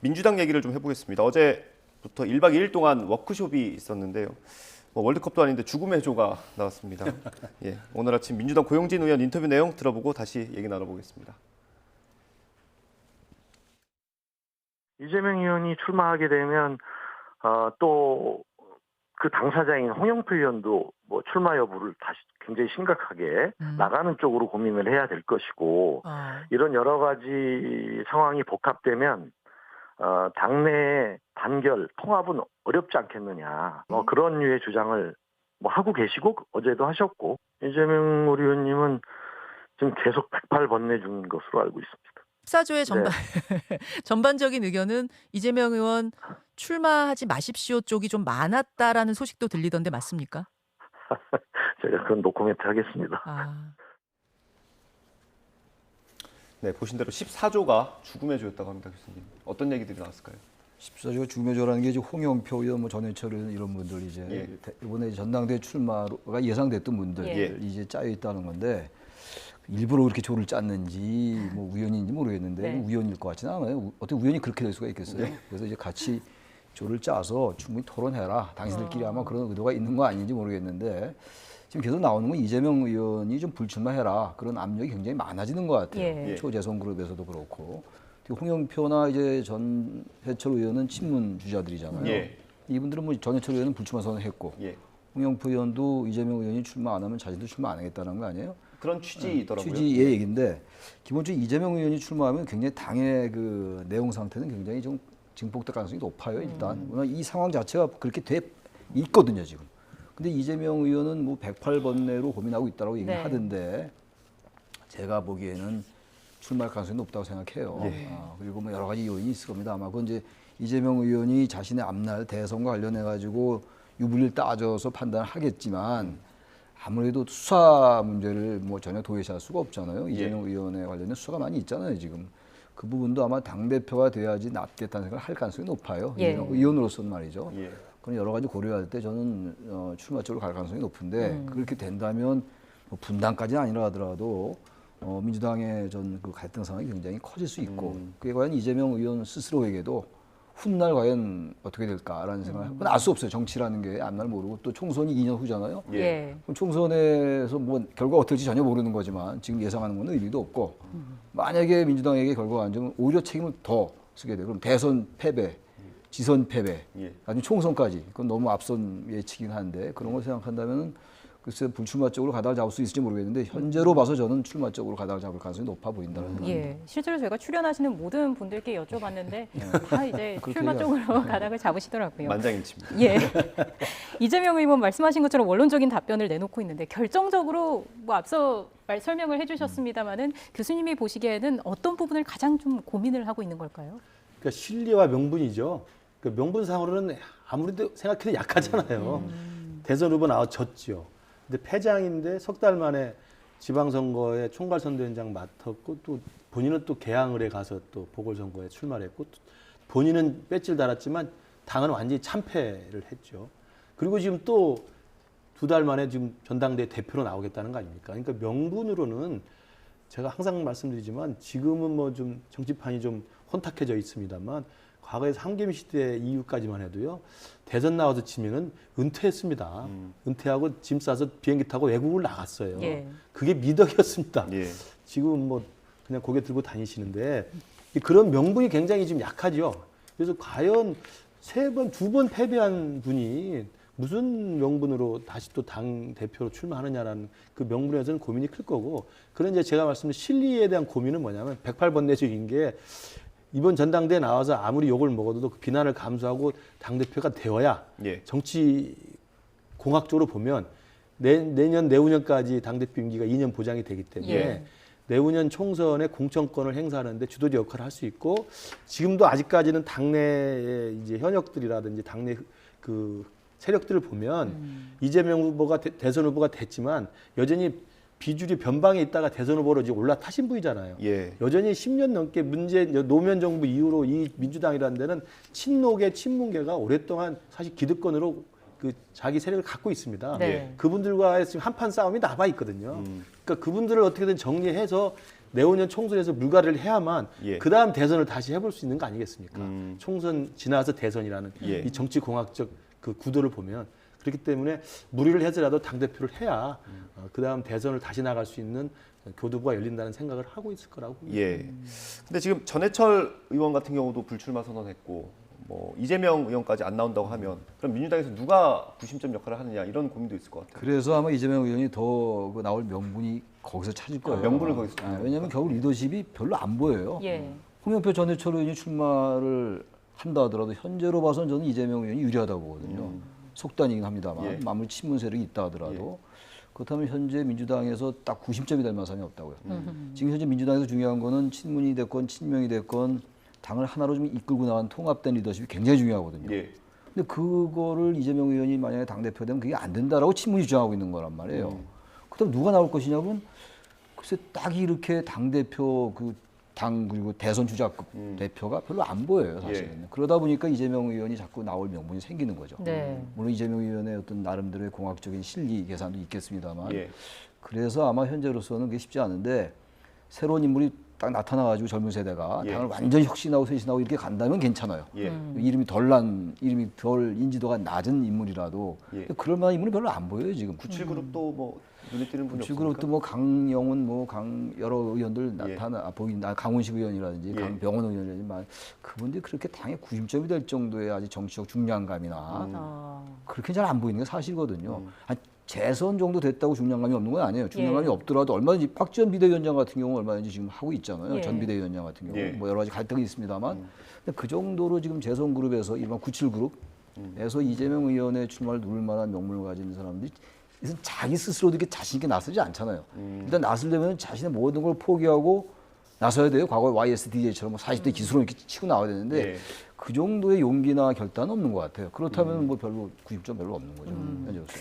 민주당 얘기를 좀 해보겠습니다. 어제부터 1박 2일 동안 워크숍이 있었는데요. 뭐 월드컵도 아닌데 죽음의 조가 나왔습니다. 예, 오늘 아침 민주당 고용진 의원 인터뷰 내용 들어보고 다시 얘기 나눠보겠습니다. 이재명 의원이 출마하게 되면 또 그 당사자인 홍영표 의원도 뭐 출마 여부를 다시 굉장히 심각하게 나가는 쪽으로 고민을 해야 될 것이고 이런 여러 가지 상황이 복합되면 당내 단결 통합은 어렵지 않겠느냐 뭐 그런 류의 주장을 뭐 하고 계시고 어제도 하셨고 이재명 우리 의원님은 지금 계속 108번내 중인 것으로 알고 있습니다. 14조의 전반적인 의견은 이재명 의원 출마하지 마십시오 쪽이 좀 많았다라는 소식도 들리던데 맞습니까? 제가 그건 노코멘트 하겠습니다. 네, 보신 대로 14조가 죽음의 조였다고 합니다, 교수님. 어떤 얘기들이 나왔을까요? 14조가 죽음의 조라는 게 이제 홍영표 의원, 뭐 전해철 의원 이런 분들 이제 이번에 전당대회 출마가 예상됐던 분들 이제 짜여 있다는 건데 일부러 그렇게 조를 짰는지 뭐 우연인지 모르겠는데 우연일 것 같지는 않아요. 어떻게 우연히 그렇게 될 수가 있겠어요? 그래서 이제 같이 조를 짜서 충분히 토론해라. 당신들끼리 아마 그런 의도가 있는 거 아닌지 모르겠는데 지금 계속 나오는 건 이재명 의원이 좀 불출마해라. 그런 압력이 굉장히 많아지는 것 같아요. 초재선 그룹에서도 그렇고. 홍영표나 이제 전해철 의원은 친문 주자들이잖아요. 이분들은 뭐 전해철 의원은 불출마 선언했고 홍영표 의원도 이재명 의원이 출마 안 하면 자신도 출마 안 하겠다는 거 아니에요? 그런 취지더라고요. 취지의 얘기인데 기본적으로 이재명 의원이 출마하면 굉장히 당의 그 내용 상태는 굉장히 좀 증폭될 가능성이 높아요. 일단 이 상황 자체가 그렇게 돼 있거든요 지금. 근데 이재명 의원은 뭐 108번내로 고민하고 있다고 얘기를 하던데 제가 보기에는 출마할 가능성이 높다고 생각해요. 그리고 뭐 여러 가지 요인이 있을 겁니다. 아마 그건 이제 이재명 의원이 자신의 앞날 대선과 관련해 가지고 유불리를 따져서 판단을 하겠지만 아무래도 수사 문제를 뭐 전혀 도외시할 수가 없잖아요. 이재명 의원에 관련된 수사가 많이 있잖아요 지금. 그 부분도 아마 당대표가 돼야지 낫겠다는 생각을 할 가능성이 높아요. 의원으로서는 말이죠. 그런 여러 가지 고려할 때 저는 출마 쪽으로 갈 가능성이 높은데 그렇게 된다면 뭐 분당까지는 아니라 하더라도 민주당의 그 갈등 상황이 굉장히 커질 수 있고 그게 과연 이재명 의원 스스로에게도 훗날 과연 어떻게 될까라는 생각을 알 수 없어요. 정치라는 게 앞날 모르고 또 총선이 2년 후잖아요. 그럼 총선에서 뭐 결과가 어떨지 전혀 모르는 거지만 지금 예상하는 건 의미도 없고 만약에 민주당에게 결과가 안 좋으면 오히려 책임을 더 쓰게 돼요. 그럼 대선 패배, 지선 패배, 나중에 총선까지 그건 너무 앞선 예측이긴 한데 그런 걸 생각한다면 글쎄 불출마 쪽으로 가닥을 잡을 수 있을지 모르겠는데 현재로 봐서 저는 출마 쪽으로 가닥을 잡을 가능성이 높아 보인다는 생각입니다. 실제로 저희가 출연하시는 모든 분들께 여쭤봤는데 다 이제 출마 쪽으로 가닥을 잡으시더라고요. 만장일치입니다. 이재명 의원 말씀하신 것처럼 원론적인 답변을 내놓고 있는데 결정적으로 뭐 앞서 설명을 해주셨습니다마는 교수님이 보시기에는 어떤 부분을 가장 좀 고민을 하고 있는 걸까요? 그러니까 신리와 명분이죠. 그 명분상으로는 아무래도 생각해도 약하잖아요. 대선 후보 나와졌죠. 근데 패장인데 석 달 만에 지방선거에 총괄선대위원장 맡았고 또 본인은 또 개항을에 가서 또 보궐선거에 출마를 했고 본인은 배지를 달았지만 당은 완전히 참패를 했죠. 그리고 지금 또 2달 만에 지금 전당대회 대표로 나오겠다는 거 아닙니까? 그러니까 명분으로는 제가 항상 말씀드리지만 지금은 뭐 좀 정치판이 좀 혼탁해져 있습니다만 과거에 상김 시대 이후까지만 해도요. 대선 나와서 치면은 은퇴했습니다. 은퇴하고 짐 싸서 비행기 타고 외국을 나갔어요. 그게 미덕이었습니다. 지금은 뭐 그냥 고개 들고 다니시는데 그런 명분이 굉장히 지금 약하죠. 그래서 과연 3번, 2번 패배한 분이 무슨 명분으로 다시 또 당 대표로 출마하느냐라는 그 명분에서는 고민이 클 거고 그런 이제 제가 말씀드린 실리에 대한 고민은 뭐냐면 108번내적인 게 이번 전당대회 나와서 아무리 욕을 먹어도 그 비난을 감수하고 당대표가 되어야 정치 공학적으로 보면 내년 내후년까지 당대표 임기가 2년 보장이 되기 때문에 내후년 총선에 공천권을 행사하는데 주도적 역할을 할 수 있고 지금도 아직까지는 당내의 이제 현역들이라든지 당내 그 세력들을 보면 이재명 후보가 대선 후보가 됐지만 여전히 비주류 변방에 있다가 대선 후보로 이제 올라타신 분이잖아요. 여전히 10년 넘게 노무현 정부 이후로 이 민주당이라는 데는 친노계, 친문계가 오랫동안 사실 기득권으로 그 자기 세력을 갖고 있습니다. 네. 그분들과의 지금 한판 싸움이 남아 있거든요. 그러니까 그분들을 어떻게든 정리해서 내후년 총선에서 물갈이를 해야만 예. 그 다음 대선을 다시 해볼 수 있는 거 아니겠습니까? 총선 지나서 대선이라는 예. 이 정치 공학적 그 구도를 보면 그렇기 때문에 무리를 해서라도 당 대표를 해야 그 다음 대선을 다시 나갈 수 있는 교두보가 열린다는 생각을 하고 있을 거라고 봅니다. 예. 근데 지금 전해철 의원 같은 경우도 불출마 선언했고 뭐 이재명 의원까지 안 나온다고 하면 그럼 민주당에서 누가 구심점 역할을 하느냐 이런 고민도 있을 것 같아요. 그래서 아마 이재명 의원이 더 그 나올 명분이 거기서 찾을 거예요. 명분을 거기서 왜냐하면 결국 리더십이 별로 안 보여요. 예. 홍영표 전해철 의원이 출마를 한다 하더라도 현재로 봐서는 저는 이재명 의원이 유리하다고 보거든요. 속단이긴 합니다만 예. 아무리 친문 세력이 있다 하더라도 그렇다면 현재 민주당에서 딱 구심점이 될 마상이 없다고요. 지금 현재 민주당에서 중요한 거는 친문이 됐건 친명이 됐건 당을 하나로 좀 이끌고 나간 통합된 리더십이 굉장히 중요하거든요. 예. 근데 그거를 이재명 의원이 만약에 당대표 되면 그게 안 된다라고 친문이 주장하고 있는 거란 말이에요. 그다음 누가 나올 것이냐면 글쎄 딱 이렇게 당대표 그 당 그리고 대선 주자급 대표가 별로 안 보여요 사실은. 그러다 보니까 이재명 의원이 자꾸 나올 명분이 생기는 거죠. 네. 물론 이재명 의원의 어떤 나름대로의 공학적인 실리 계산도 있겠습니다만 예. 그래서 아마 현재로서는 그게 쉽지 않은데 새로운 인물이 딱 나타나가지고 젊은 세대가 예. 당을 완전히 혁신하고 쇄신하고 이렇게 간다면 괜찮아요. 예. 이름이 덜 인지도가 낮은 인물이라도 예. 그럴 만한 인물이 별로 안 보여요 지금. 97그룹도 뭐 눈에 띄는 분이 그룹도 없습니까? 뭐 강영훈 여러 의원들 예. 보인다. 강훈식 의원이라든지 예. 강병원 의원이라든지 그분들이 그렇게 당의 구심점이 될 정도의 아주 정치적 중량감이나 아. 그렇게 잘 안 보이는 게 사실거든요. 아니, 재선 정도 됐다고 중량감이 없는 건 아니에요. 중량감이 예. 없더라도 얼마든지 박지원 비대위원장 같은 경우 얼마든지 지금 하고 있잖아요. 예. 전 비대위원장 같은 경우 예. 뭐 여러 가지 갈등이 있습니다만 근데 그 정도로 지금 재선 그룹에서 일반 97그룹에서 이재명 의원의 출마를 누를 만한 명분을 가진 사람들이 이것은 자기 스스로도 이렇게 자신 있게 나서지 않잖아요. 일단 나서려면 자신의 모든 걸 포기하고 나서야 돼요. 과거 YSDJ처럼 40대 기수로 이렇게 치고 나와야 되는데 예. 그 정도의 용기나 결단은 없는 것 같아요. 그렇다면 뭐 별로 90점 별로 없는 거죠. 현재로서.